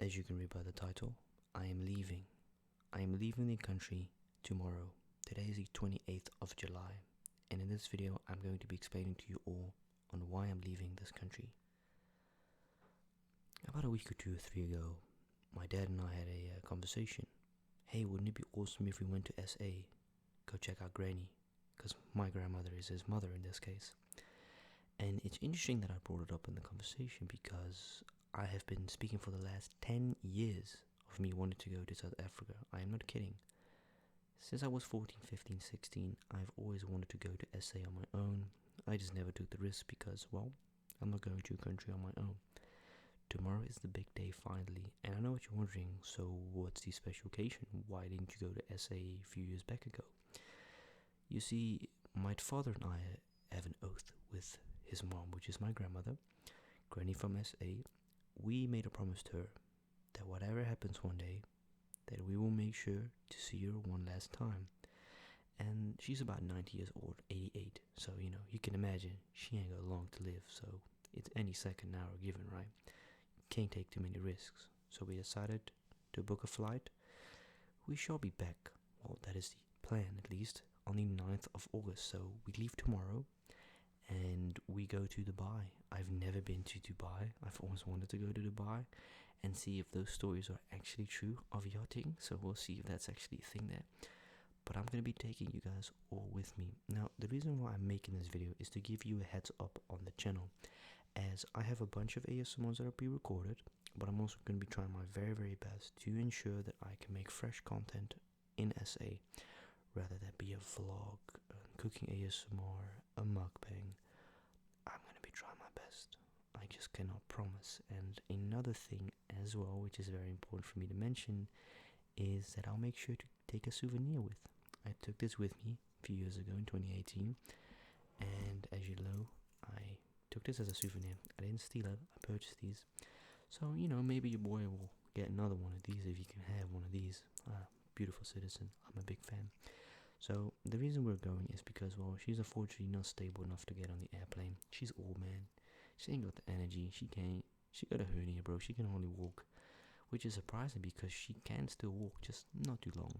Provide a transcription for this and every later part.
As you can read by the title, I am leaving. I am leaving the country tomorrow. Today is the 28th of July, and in this video I'm going to be explaining to you all on why I'm leaving this country. About a week or 2 or 3 ago, my dad and I had a conversation. Hey, wouldn't it be awesome if we went to SA, go check out Granny, because my grandmother is his mother in this case. And it's interesting that I brought it up in the conversation because I have been speaking for the last 10 years of me wanting to go to South Africa. I am not kidding. Since I was 14, 15, 16, I've always wanted to go to SA on my own. I just never took the risk because, well, I'm not going to a country on my own. Tomorrow is the big day finally, and I know what you're wondering, so what's the special occasion? Why didn't you go to SA a few years back ago? You see, my father and I have an oath with his mom, which is my grandmother, Granny from SA. We made a promise to her that whatever happens one day, that we will make sure to see her one last time. And she's about 90 years old, 88, so you can imagine she ain't got long to live, so it's any second now or given, right? Can't take too many risks. So we decided to book a flight. We shall be back, well, that is the plan at least, on the 9th of August. So we leave tomorrow and we go to Dubai. I've never been to Dubai. I've always wanted to go to Dubai and see if those stories are actually true of yachting. So we'll see if that's actually a thing there. But I'm going to be taking you guys all with me. Now, the reason why I'm making this video is to give you a heads up on the channel, as I have a bunch of ASMRs that are pre-recorded, but I'm also going to be trying my very, very best to ensure that I can make fresh content in SA, rather that be a vlog, a cooking ASMR, a mukbang. I'm going to be trying my best. I just cannot promise. And another thing as well, which is very important for me to mention, is that I'll make sure to take a souvenir with. I took this with me a few years ago in 2018, and as you know, I took this as a souvenir. I didn't steal it, I purchased these. So, maybe your boy will get another one of these if you can have one of these. Beautiful citizen, I'm a big fan. So, the reason we're going is because, well, she's unfortunately not stable enough to get on the airplane. She's old, man. She ain't got the energy, she got a hernia, bro, she can only walk. Which is surprising because she can still walk, just not too long.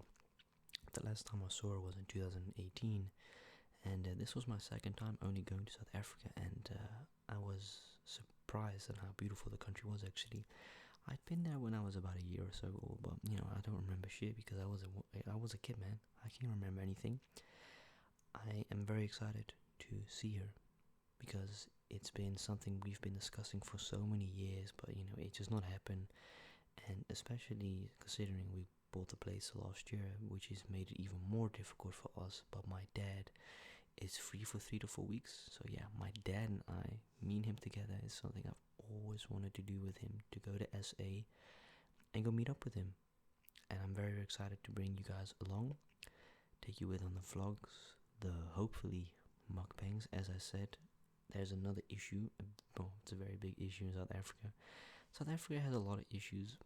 The last time I saw her was in 2018, and this was my second time only going to South Africa, and I was surprised at how beautiful the country was actually. I'd been there when I was about a year or so old, but I don't remember shit because I was a kid, man. I can't remember anything. I am very excited to see her because it's been something we've been discussing for so many years, but it just not happened. And especially considering we bought the place last year, which has made it even more difficult for us. But my dad is free for 3 to 4 weeks, so yeah, my dad and I, me and him together, is something I've always wanted to do with him, to go to SA and go meet up with him. And I'm very excited to bring you guys along, take you with on the vlogs, the hopefully mukbangs. As I said, there's another issue, well, it's a very big issue in South Africa. South Africa has a lot of issues,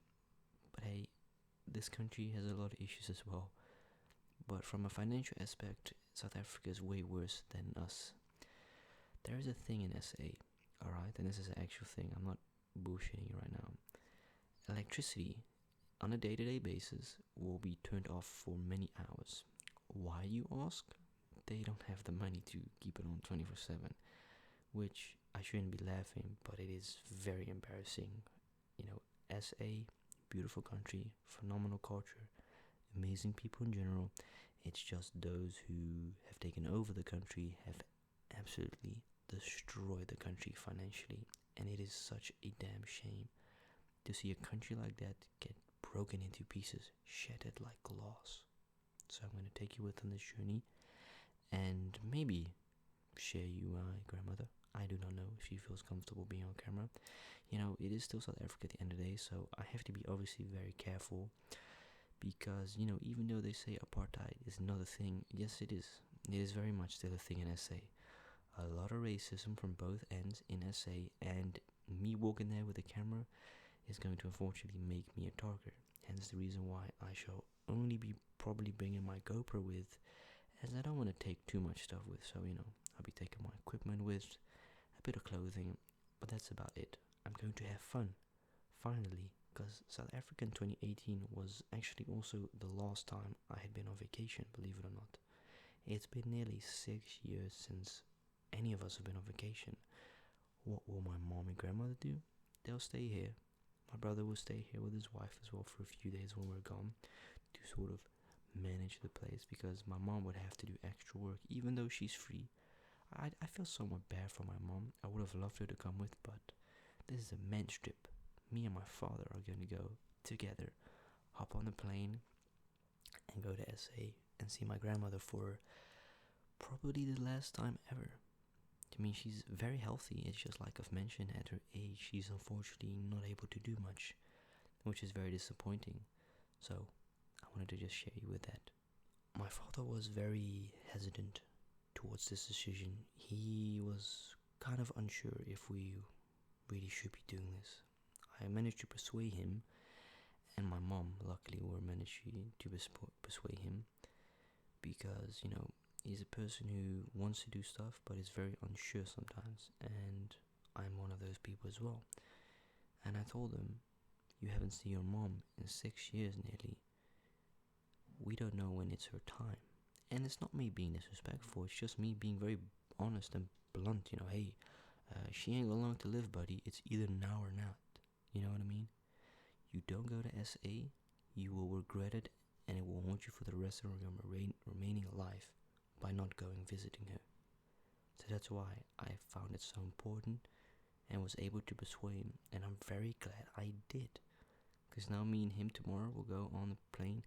but hey, this country has a lot of issues as well. But from a financial aspect, South Africa is way worse than us. There is a thing in SA, alright, and this is an actual thing, I'm not bullshitting you right now. Electricity, on a day-to-day basis, will be turned off for many hours. Why, you ask? They don't have the money to keep it on 24/7, which I shouldn't be laughing, but it is very embarrassing. SA, beautiful country, phenomenal culture, amazing people in general. It's just those who have taken over the country have absolutely destroyed the country financially, and it is such a damn shame to see a country like that get broken into pieces, shattered like glass. So I'm going to take you with on this journey and maybe share you my grandmother. I do not know if she feels comfortable being on camera. It is still South Africa at the end of the day, so I have to be obviously very careful because, even though they say apartheid is not a thing, yes it is. It is very much still a thing in SA. A lot of racism from both ends in SA, and me walking there with a camera is going to unfortunately make me a target. Hence the reason why I shall only be probably bringing my GoPro with, as I don't want to take too much stuff with, so I'll be taking my equipment with, a bit of clothing, but that's about it. I'm going to have fun. Finally, because South Africa in 2018 was actually also the last time I had been on vacation, believe it or not. It's been nearly 6 years since any of us have been on vacation. What will my mom and grandmother do? They'll stay here. My brother will stay here with his wife as well for a few days when we're gone to sort of manage the place, because my mom would have to do extra work even though she's free. I feel somewhat bad for my mom. I would have loved her to come with, but this is a men's trip. Me and my father are going to go together, hop on the plane and go to SA and see my grandmother for probably the last time ever. I mean, she's very healthy. It's just like I've mentioned, at her age, she's unfortunately not able to do much, which is very disappointing. So I wanted to just share you with that. My father was very hesitant towards this decision. He was kind of unsure if we really should be doing this. I managed to persuade him, and my mom, luckily, were managed to persuade him, because, he's a person who wants to do stuff but is very unsure sometimes, and I'm one of those people as well. And I told him, you haven't seen your mom in 6 years nearly. We don't know when it's her time. And it's not me being disrespectful, it's just me being very honest and blunt. Hey, she ain't got long to live, buddy. It's either now or not. You know what I mean? You don't go to SA, you will regret it, and it will haunt you for the rest of your remaining life by not going visiting her. So that's why I found it so important and was able to persuade him, and I'm very glad I did. Because now me and him tomorrow will go on a plane,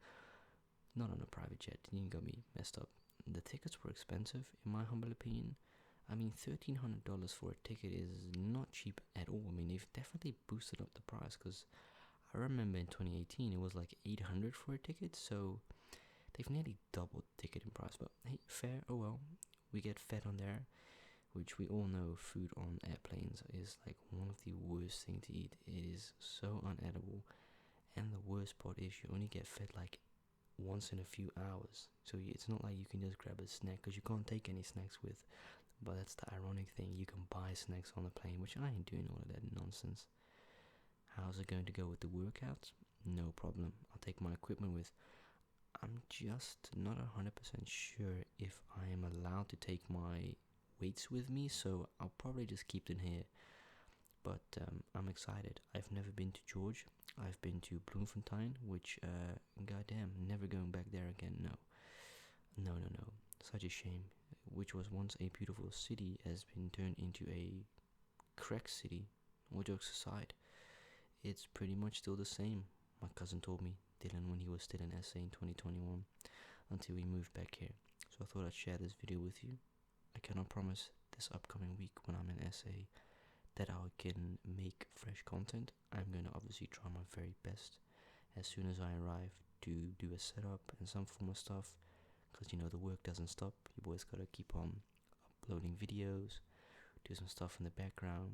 not on a private jet. You ain't got me messed up. The tickets were expensive, in my humble opinion. I mean, $1,300 for a ticket is not cheap at all. I mean, they've definitely boosted up the price, because I remember in 2018 it was like $800 for a ticket, so they've nearly doubled the ticket in price. But hey, fair, oh well. We get fed on there, which we all know food on airplanes is like one of the worst things to eat. It is so unedible, and the worst part is you only get fed like once in a few hours. So it's not like you can just grab a snack, because you can't take any snacks with. But that's the ironic thing, you can buy snacks on the plane, which I ain't doing all of that nonsense. How's it going to go with the workouts? No problem, I'll take my equipment with. I'm just not 100% sure if I am allowed to take my weights with me, so I'll probably just keep them here. But I'm excited. I've never been to George. I've been to Bloemfontein, which, goddamn, never going back there again. No. Such a shame. Which was once a beautiful city has been turned into a crack city. All jokes aside, it's pretty much still the same. My cousin told me, Dylan, when he was still in SA in 2021, until we moved back here. So I thought I'd share this video with you. I cannot promise this upcoming week when I'm in SA that I can make fresh content. I'm going to obviously try my very best as soon as I arrive to do a setup and some form of stuff, because the work doesn't stop. Your boy's got to keep on uploading videos, do some stuff in the background,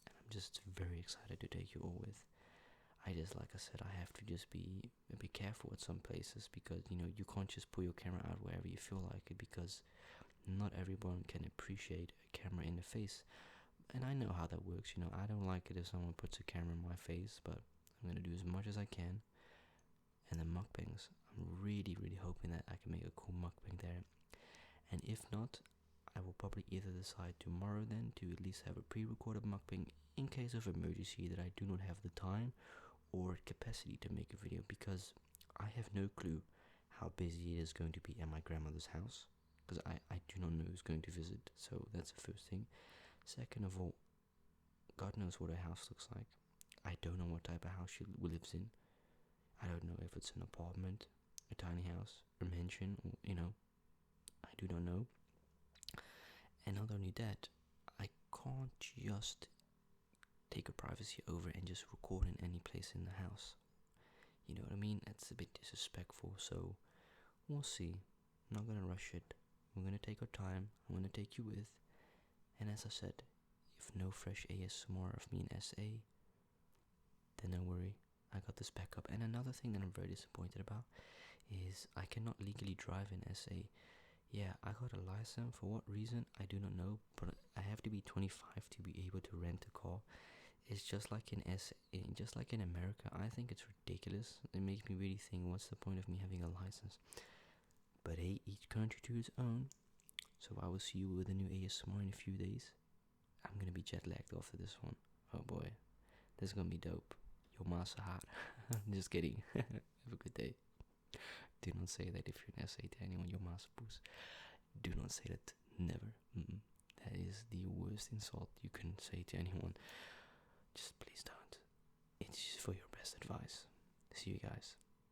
and I'm just very excited to take you all with. Like I said, I have to just be a bit careful at some places, because you can't just pull your camera out wherever you feel like it, because not everyone can appreciate a camera in the face. And I know how that works. I don't like it if someone puts a camera in my face, but I'm going to do as much as I can. And the mukbangs, I'm really hoping that I can make a cool mukbang there. And if not, I will probably either decide tomorrow then to at least have a pre-recorded mukbang in case of emergency that I do not have the time or capacity to make a video, because I have no clue how busy it is going to be at my grandmother's house, because I do not know who's going to visit. So that's the first thing. Second of all, God knows what her house looks like. I don't know what type of house she lives in. I don't know if it's an apartment, a tiny house, a mansion, or, I do not know. And not only that, I can't just take her privacy over and just record in any place in the house. You know what I mean? That's a bit disrespectful, so we'll see. I'm not gonna rush it. We're gonna take our time. I'm gonna take you with. And as I said, if no fresh ASMR of me in SA, then don't worry, I got this backup. And another thing that I'm very disappointed about is I cannot legally drive in SA. Yeah, I got a license. For what reason, I do not know, but I have to be 25 to be able to rent a car. It's just like just like in America. I think it's ridiculous. It makes me really think, what's the point of me having a license? But hey, each country to its own. So I will see you with a new ASMR in a few days. I'm gonna be jet lagged after this one. Oh boy, this is gonna be dope. Yo massa hot. Just kidding. Have a good day. Do not say that if you're an SA to anyone. Yo massa poes. Do not say that. Never. That is the worst insult you can say to anyone. Just please don't. It's just for your best advice. See you guys.